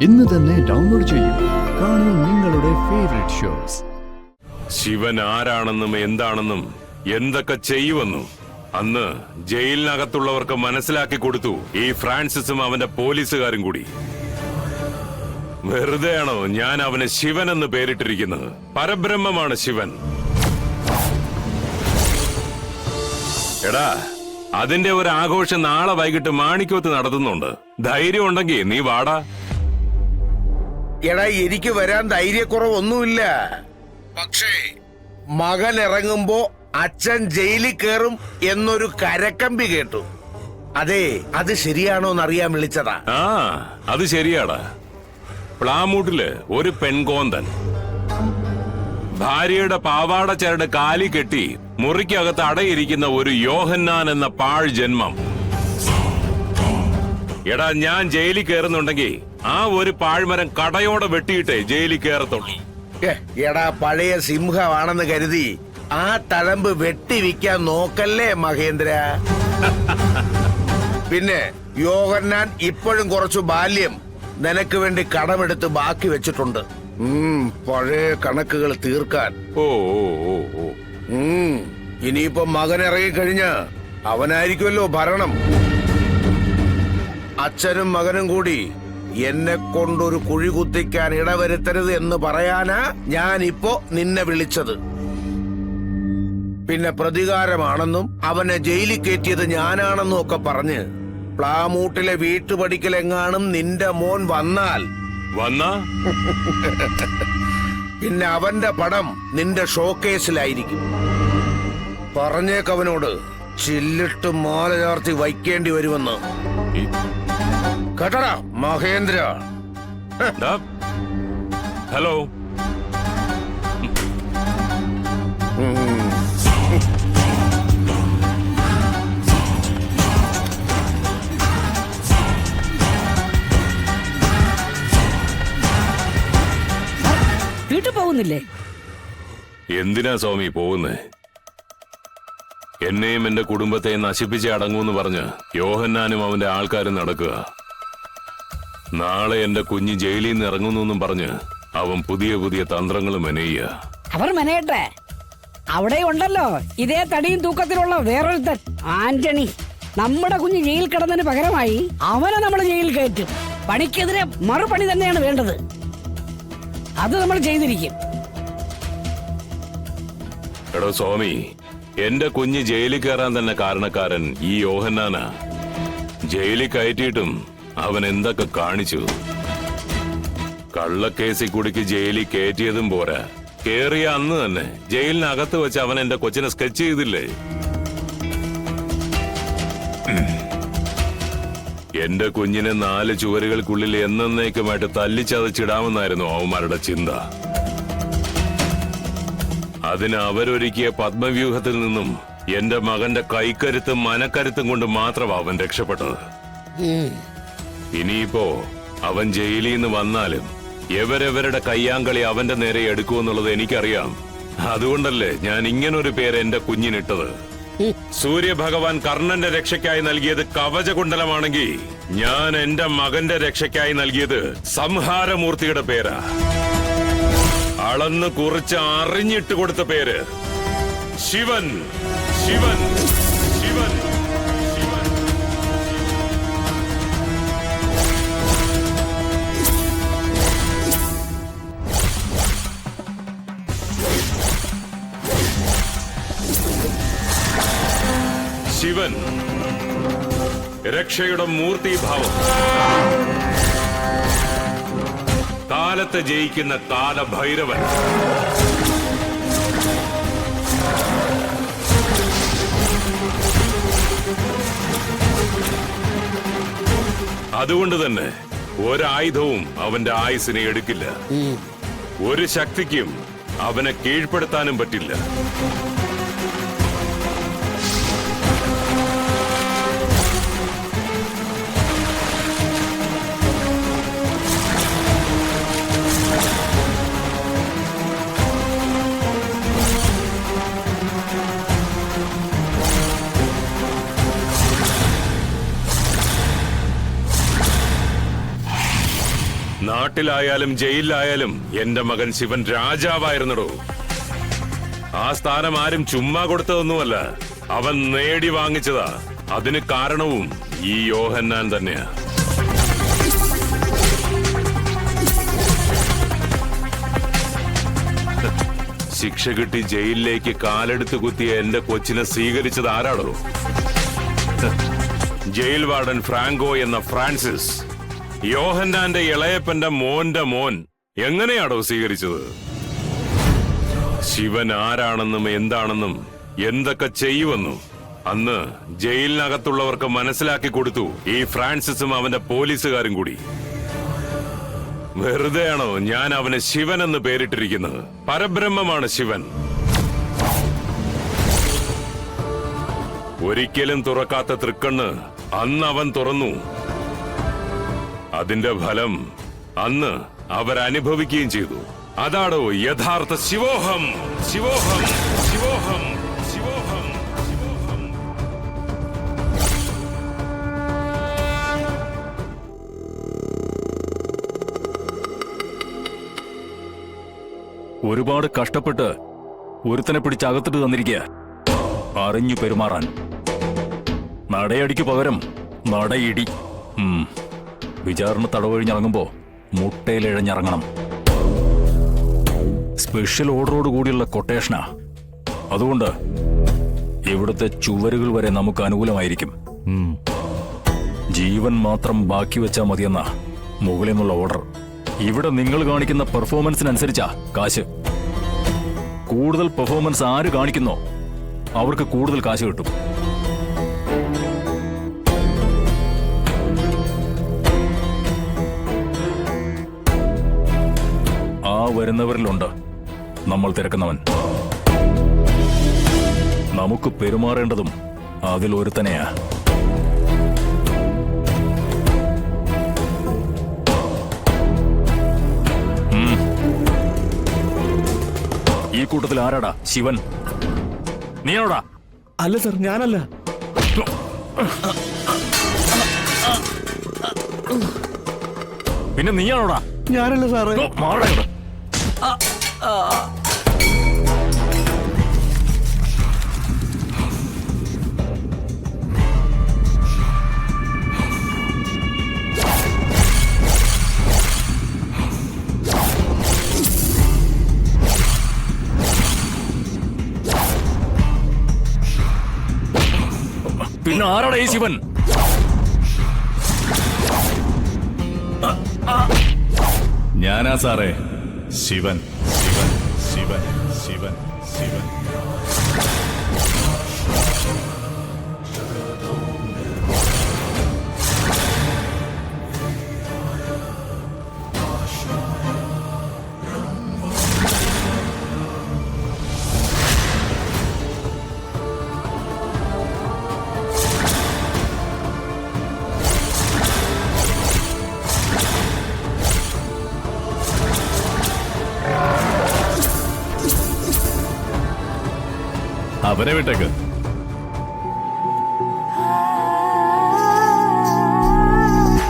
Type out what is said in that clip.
ഇന്ന് തന്നെ ഡൗൺലോഡ് ചെയ്യൂ. കാണൂ നിങ്ങളുടെ ഫേവറേറ്റ് ഷോസ്. ശിവൻ ആരാണെന്നും എന്താണെന്നും എന്തൊക്കെ ചെയ്യുമെന്നും അന്ന് ജയിലിനകത്തുള്ളവർക്ക് മനസ്സിലാക്കി കൊടുത്തു ഈ ഫ്രാൻസിസും അവന്റെ പോലീസുകാരും കൂടി. വെറുതെയാണോ ഞാൻ അവന് ശിവൻ എന്ന് പേരിട്ടിരിക്കുന്നത്? പരബ്രഹ്മമാണ് ശിവൻ. എടാ, അതിന്റെ ഒരു ആഘോഷം നാളെ വൈകിട്ട് മാണിക്കോത്ത് നടത്തുന്നുണ്ട്. ധൈര്യം ഉണ്ടെങ്കിൽ നീ വാടാ. എടാ, എനിക്ക് വരാൻ ധൈര്യക്കുറവൊന്നുമില്ല. പക്ഷേ മകൻ ഇറങ്ങുമ്പോ അച്ഛൻ ജയിലിൽ കയറും എന്നൊരു കരക്കമ്പി കേട്ടു. അതെ, അത് ശരിയാണോന്നറിയാൻ വിളിച്ചതാ. ആ, അത് ശരിയാടാ. പ്ലാമൂട്ടില് ഒരു പെൺകോന്തൻ ഭാര്യയുടെ പാവാട ചരട് കാലി കെട്ടി മുറിക്കകത്ത് അടയിരിക്കുന്ന ഒരു യോഹന്നാൻ എന്ന പാഴ് ജന്മം. എടാ, ഞാൻ ജയിലിൽ കയറുന്നുണ്ടെങ്കിൽ ആ ഒരു പാഴ്മരം കടയോടെ വെട്ടിയിട്ടേ ജയിലിൽ കയറത്തുള്ളൂ. എടാ, പഴയ സിംഹമാണെന്ന് കരുതി ആ തഴമ്പ് വെട്ടിവിക്കാൻ നോക്കല്ലേ മഹേന്ദ്ര. പിന്നെ യോഹന്നാൻ ഇപ്പോഴും കുറച്ചു ബാല്യം നിനക്ക് വേണ്ടി കടമെടുത്ത് ബാക്കി വെച്ചിട്ടുണ്ട്. പഴയ കണക്കുകൾ തീർക്കാൻ. ഓ ഓ ഓ ഓ ഇനിയിപ്പോ മകൻ ഇറങ്ങിക്കഴിഞ്ഞ അവനായിരിക്കുമല്ലോ ഭരണം. അച്ഛനും മകനും കൂടി എന്നെ കൊണ്ടൊരു കുഴി കുത്തിക്കാൻ ഇടവരുത്തരുത് എന്ന് പറയാനാ ഞാൻ ഇപ്പോ നിന്നെ വിളിച്ചത്. പിന്നെ പ്രതികാരമാണെന്നും അവനെ ജയിലിൽ കയറ്റിയത് ഞാനാണെന്നും ഒക്കെ പറഞ്ഞ് പ്ലാമൂട്ടിലെ വീട്ടുപടിക്കലെങ്ങാനും നിന്റെ മോൻ വന്നാൽ പിന്നെ അവന്റെ പടം നിന്റെ ഷോക്കേസിലായിരിക്കും. പറഞ്ഞേക്കവനോട് ചില്ലിട്ട് മാല ചാർത്തി വയ്ക്കേണ്ടി വരുമെന്ന്. കേട്ടടാ മഹേന്ദ്ര. ഹലോ. വീട്ടിൽ പോകുന്നില്ലേ? എന്തിനാ സ്വാമി പോകുന്നേ? എന്നെയും എന്റെ കുടുംബത്തെ നശിപ്പിച്ച് അടങ്ങൂന്ന് പറഞ്ഞ് യോഹന്നാനും അവന്റെ ആൾക്കാരും നടക്കുക. നാളെ എന്റെ കുഞ്ഞ് ജയിലിൽ നിന്ന് ഇറങ്ങുന്നു പറഞ്ഞ് അവൻ പുതിയ പുതിയ തന്ത്രങ്ങൾ മെനയുക. അവർ മെനയട്ടെ. അവിടെ ഉണ്ടല്ലോ ഇതേ തടിയും തൂക്കത്തിലുള്ള വേറൊരുത്തൻ, ആന്റണി. നമ്മുടെ കുഞ്ഞ് ജയിൽ കിടന്നതിന് പകരമായി അവനെ നമ്മൾ ജയിലിൽ കയറ്റും. പണിക്കെതിരെ മറുപണി തന്നെയാണ് വേണ്ടത്. അത് നമ്മൾ ചെയ്തിരിക്കും. എടോ സ്വാമി, എന്റെ കുഞ്ഞ് ജയിലിൽ കയറാൻ തന്നെ കാരണക്കാരൻ ഈ യോഹന്നാനാ. ജയിലിൽ കയറ്റിയിട്ടും അവൻ എന്തൊക്കെ കാണിച്ചു. കള്ളക്കേസിൽ കുടുക്കി ജയിലിൽ കയറ്റിയതും പോരാ, കേറിയ അന്ന് തന്നെ ജയിലിനകത്ത് വെച്ച് അവൻ എന്റെ കൊച്ചിനെ സ്കെച്ച് ചെയ്തില്ലേ. എന്റെ കുഞ്ഞിനെ 4 ചുവരുകൾക്കുള്ളിൽ എന്നേക്കുമായിട്ട് തല്ലിച്ചതച്ചിടാമെന്നായിരുന്നു അവന്മാരുടെ ചിന്ത. അതിന് അവരൊരുക്കിയ പത്മവ്യൂഹത്തിൽ നിന്നും എന്റെ മകന്റെ കൈക്കരുത്തും മനക്കരുത്തും കൊണ്ട് മാത്രം അവൻ രക്ഷപ്പെട്ടത്. ഇനിയിപ്പോ അവൻ ജയിലിൽ നിന്ന് വന്നാലും എവരെവരുടെ കയ്യാങ്കളി അവന്റെ നേരെ എടുക്കുമെന്നുള്ളത് എനിക്കറിയാം. അതുകൊണ്ടല്ലേ ഞാൻ ഇങ്ങനൊരു പേര് എന്റെ കുഞ്ഞിനിട്ടത്. സൂര്യഭഗവാൻ കർണന്റെ രക്ഷയ്ക്കായി നൽകിയത് കവചകുണ്ടലമാണെങ്കിൽ ഞാൻ എന്റെ മകന്റെ രക്ഷയ്ക്കായി നൽകിയത് സംഹാരമൂർത്തിയുടെ പേരാ. അളന്ന് കുറിച്ച് അറിഞ്ഞിട്ട് കൊടുത്ത പേര് ശിവൻ. ശിവൻ ശിവൻ ശിവൻ. ശിവൻ രക്ഷയുടെ മൂർത്തിഭാവം. കാലത്തെ ജയിക്കുന്ന കാലഭൈരവൻ. അതുകൊണ്ട് തന്നെ ഒരായുധവും അവന്റെ ആയുസിനെ എടുക്കില്ല. ഒരു ശക്തിക്കും അവനെ കീഴ്പ്പെടുത്താനും പറ്റില്ല. നാട്ടിലായാലും ജയിലിലായാലും എന്റെ മകൻ ശിവൻ രാജാവായിരുന്നടോ. ആ സ്ഥാനം ആരും ചുമ്മാ കൊടുത്തതൊന്നുമല്ല, അവൻ നേടി വാങ്ങിച്ചതാ. അതിന് കാരണവും ഈ യോഹന്നാൻ തന്നെയാ. ശിക്ഷ കിട്ടി ജയിലിലേക്ക് കാലെടുത്ത് കുത്തിയ എന്റെ കൊച്ചിനെ സ്വീകരിച്ചത് ആരാടോ? ജയിൽ വാർഡൻ ഫ്രാങ്കോ എന്ന ഫ്രാൻസിസ്. യോഹന്നാന്റെ ഇളയപ്പന്റെ മോന്റെ മോൻ എങ്ങനെയാടോ സ്വീകരിച്ചത്? ശിവൻ ആരാണെന്നും എന്താണെന്നും എന്തൊക്കെ ചെയ്യുമെന്നും അന്ന് ജയിലിനകത്തുള്ളവർക്ക് മനസ്സിലാക്കി കൊടുത്തു ഈ ഫ്രാൻസിസും അവന്റെ പോലീസുകാരും കൂടി. വെറുതെയാണോ ഞാൻ അവന് ശിവൻ എന്ന് പേരിട്ടിരിക്കുന്നത്? പരബ്രഹ്മമാണ് ശിവൻ. ഒരിക്കലും തുറക്കാത്ത തൃക്കണ്ണ് അന്ന് അവൻ തുറന്നു. അതിന്റെ ഫലം അന്ന് അവരനുഭവിക്കുകയും ചെയ്തു. അതാണോ യഥാർത്ഥ ശിവോഹം. ശിവോഹം, ശിവോഹം, ശിവോഹം, ശിവോഹം. ഒരുപാട് കഷ്ടപ്പെട്ട് ഒരുത്തനെ പിടിച്ച് അകത്തിട്ട് തന്നിരിക്കുക, അറിഞ്ഞു പെരുമാറാൻ. നടയടിക്ക് പകരം നടയിടി. വിചാരണ തടവഴിഞ്ഞിറങ്ങുമ്പോ മുട്ടയിലിഴഞ്ഞിറങ്ങണം. സ്പെഷ്യൽ ഓർഡറോട് കൂടിയുള്ള കൊട്ടേഷനാ. അതുകൊണ്ട് ഇവിടുത്തെ ചുവരുകൾ വരെ നമുക്ക് അനുകൂലമായിരിക്കും. ജീവൻ മാത്രം ബാക്കി വെച്ചാ മതിയെന്ന മുകളിൽ നിന്നുള്ള ഓർഡർ. ഇവിടെ നിങ്ങൾ കാണിക്കുന്ന പെർഫോമൻസിനനുസരിച്ചാ കാശ്. കൂടുതൽ പെർഫോമൻസ് ആര് കാണിക്കുന്നോ അവർക്ക് കൂടുതൽ കാശ് കിട്ടും. ആ വരുന്നവരിലുണ്ട് നമ്മൾ തിരക്കുന്നവൻ. നമുക്ക് പെരുമാറേണ്ടതും അതിലൊരുത്തനെയാ. ഈ കൂട്ടത്തിൽ ആരാടാ ശിവൻ? നീയാണോടാ? അല്ല സർ, ഞാനല്ല. പിന്നെ നീയാണോടാ? ഞാനല്ല സാറേ. മാറടാ ഇവിടെ. പിന്നെ ആരാടാ ഈ ശിവൻ? ഞാനാ സാറേ, ശിവൻ. ശിവൻ, ശിവൻ, ശിവൻ, ശിവൻ. അവരെ വിട്ടേക്ക്.